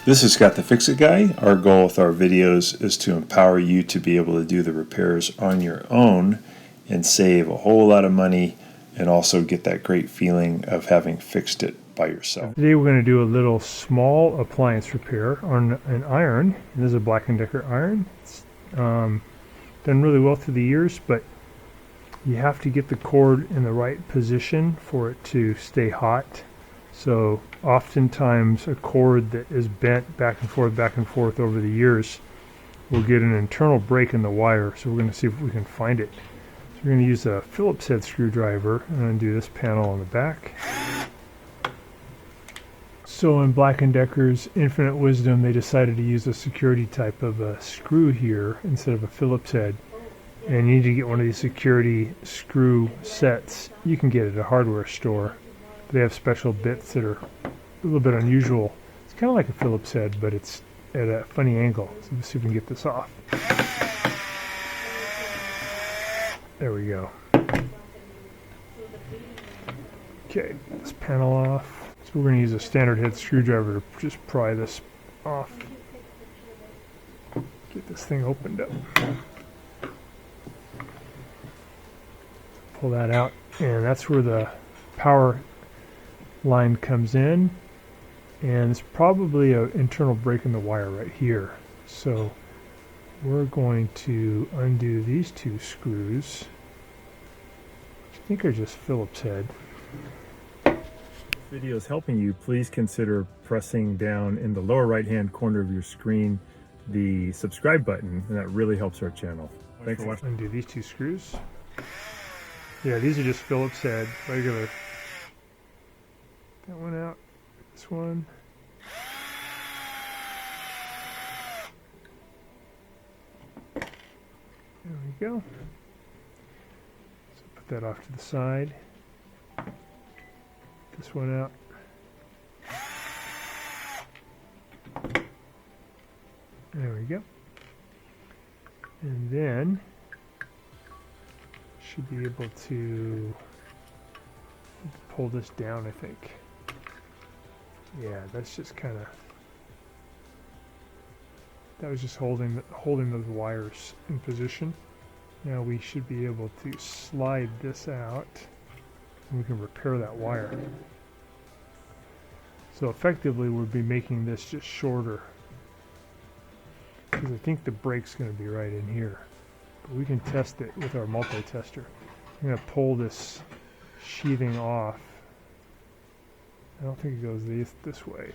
This is Scott the Fix-It Guy. Our goal with our videos is to empower you to be able to do the repairs on your own and save a whole lot of money and also get that great feeling of having fixed it by yourself. Today we're going to do a little small appliance repair on an iron. This is a Black & Decker iron. It's done really well through the years, but you have to get the cord in the right position for it to stay hot. So oftentimes a cord that is bent back and forth over the years will get an internal break in the wire. So we're going to see if we can find it. So we're going to use a Phillips head screwdriver and undo this panel on the back. So in Black & Decker's infinite wisdom, they decided to use a security type of a screw here instead of a Phillips head. And you need to get one of these security screw sets. You can get it at a hardware store. They have special bits that are a little bit unusual. It's kind of like a Phillips head, but it's at a funny angle. So let's see if we can get this off. There we go. Okay, this panel off. So we're going to use a standard head screwdriver to just pry this off. Get this thing opened up. Pull that out, and that's where the power line comes in, and it's probably an internal break in the wire right here. So we're going to undo these two screws, which I think are just Phillips head. If this video is helping you, please consider pressing down in the lower right hand corner of your screen the subscribe button, and that really helps our channel. Thanks for watching. Undo these two screws. Yeah, these are just Phillips head, regular. That one out, this one. There we go. So put that off to the side. This one out. There we go. And then should be able to pull this down, I think. Yeah, that's just kind of, that was just holding those wires in position. Now we should be able to slide this out and we can repair that wire. So effectively we'll be making this just shorter, because I think the break's going to be right in here. But we can test it with our multi-tester. I'm going to pull this sheathing off. I don't think it goes this way.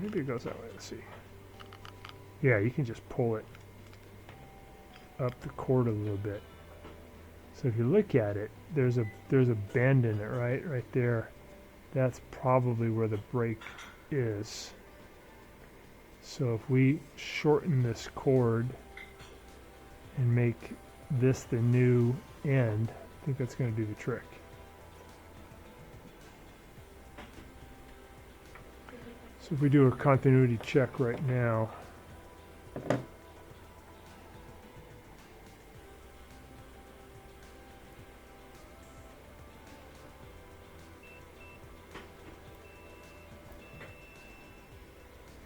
Maybe it goes that way. Let's see. Yeah, you can just pull it up the cord a little bit. So if you look at it, there's a bend in it, right there. That's probably where the break is. So if we shorten this cord and make this the new end, I think that's going to do the trick. So if we do a continuity check right now,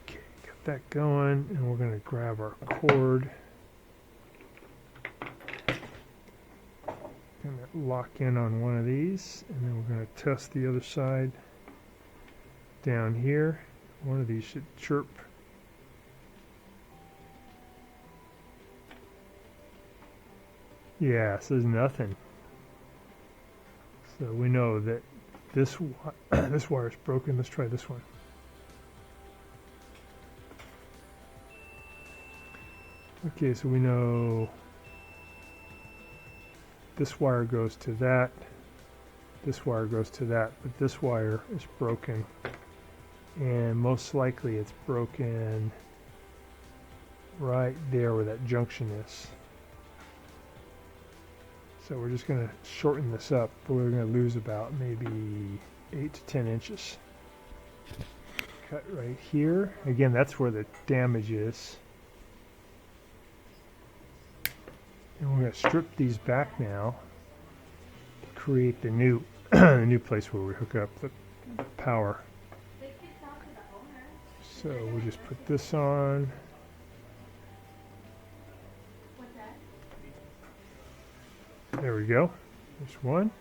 okay, got that going, and we're going to grab our cord. Going to lock in on one of these, and then we're going to test the other side down here. One of these should chirp. Yeah, it says nothing. So we know that this this wire is broken. Let's try this one. Okay, so we know this wire goes to that, this wire goes to that, but this wire is broken. And most likely it's broken right there where that junction is. So we're just going to shorten this up, but we're going to lose about maybe 8 to 10 inches. Cut right here. Again, that's where the damage is. And we're going to strip these back now to create the new the new place where we hook up the power. So we'll just put this on. There we go. There's one.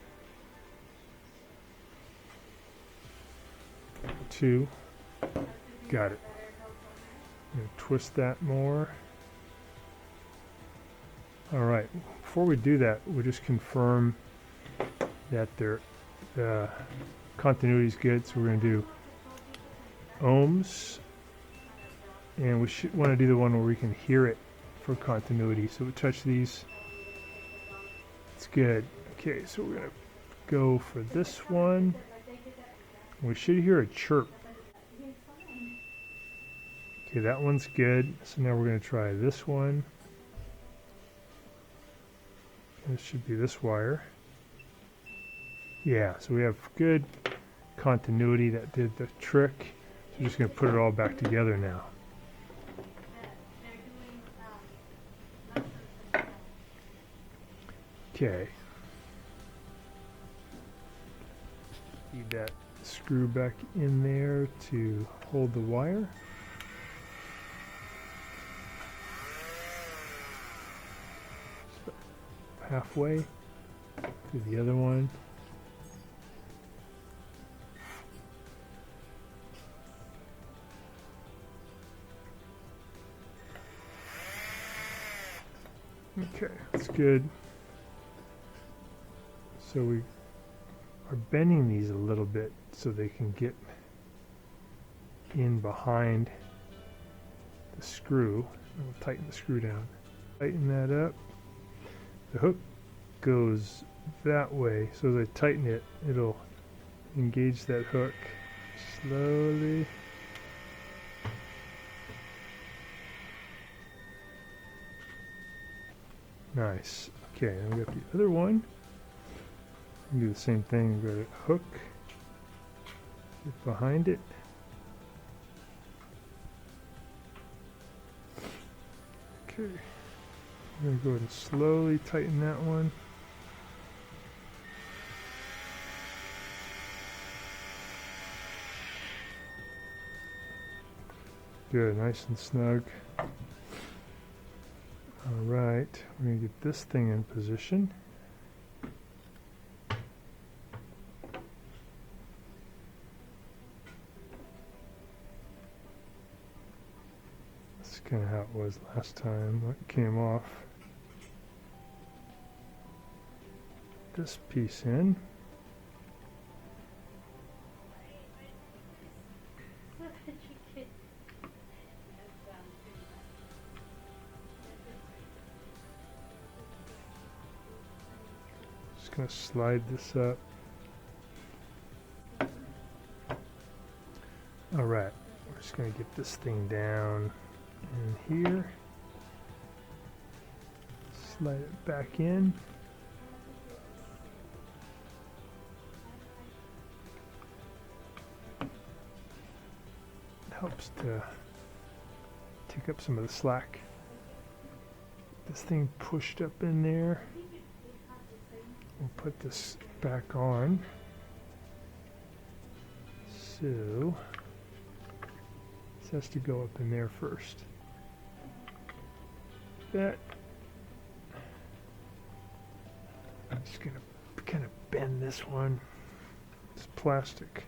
2. Got it. I'm going to twist that more. All right. Before we do that, we'll just confirm that the continuity is good. So we're going to do ohms, and we should want to do the one where we can hear it for continuity. So we touch these. It's good. Okay, so we're going to go for this one. We should hear a chirp. Okay, that one's good. So now we're going to try this one. This should be this wire. Yeah, so we have good continuity. That did the trick. So we're just going to put it all back together now. Okay. Need that screw back in there to hold the wire. Halfway to the other one. Okay, that's good. So we are bending these a little bit so they can get in behind the screw. We'll tighten the screw down. Tighten that up. The hook goes that way, so as I tighten it, it'll engage that hook slowly. Nice. Okay, then we got the other one. We do the same thing. We've got a hook. Get behind it. Okay. I'm going to go ahead and slowly tighten that one. Good, nice and snug. All right, we're going to get this thing in position. That's kind of how it was last time. What came off. This piece in. Just going to slide this up. All right, we're just going to get this thing down in here. Slide it back in. Helps to take up some of the slack. This thing pushed up in there. We'll put this back on. So this has to go up in there first. That. I'm just gonna kind of bend this one. It's plastic.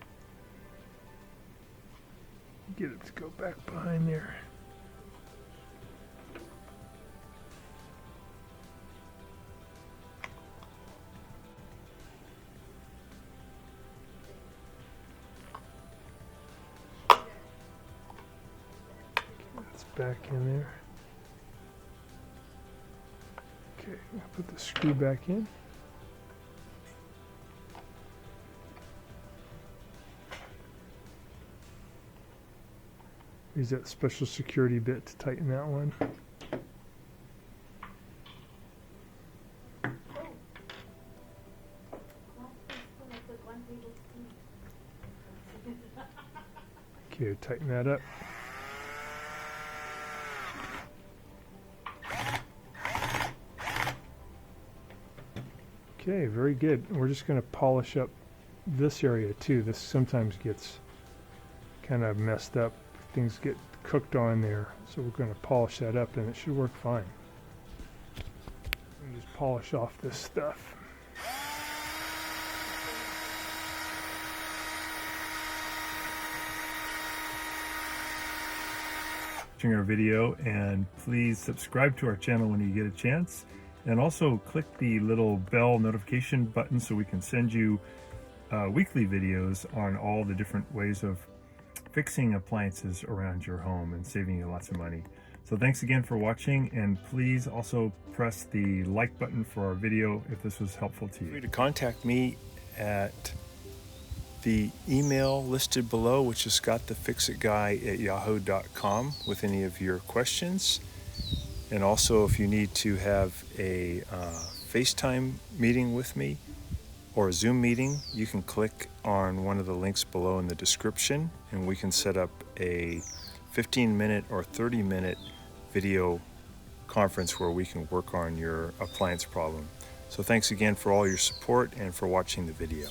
Get it to go back behind there. That's back in there. Okay, I'll put the screw back in. Use that special security bit to tighten that one. Okay, tighten that up. Okay, very good. We're just going to polish up this area too. This sometimes gets kind of messed up things get cooked on there. So we're going to polish that up and it should work fine. And just polish off this stuff. Watching our video, and please subscribe to our channel when you get a chance, and also click the little bell notification button so we can send you weekly videos on all the different ways of fixing appliances around your home and saving you lots of money. So thanks again for watching, and please also press the like button for our video if this was helpful to you. Feel free to contact me at the email listed below, which is scottthefixitguy@yahoo.com, with any of your questions. And also, if you need to have a FaceTime meeting with me or a Zoom meeting, you can click on one of the links below in the description, and we can set up a 15-minute or 30-minute video conference where we can work on your appliance problem. So thanks again for all your support and for watching the video.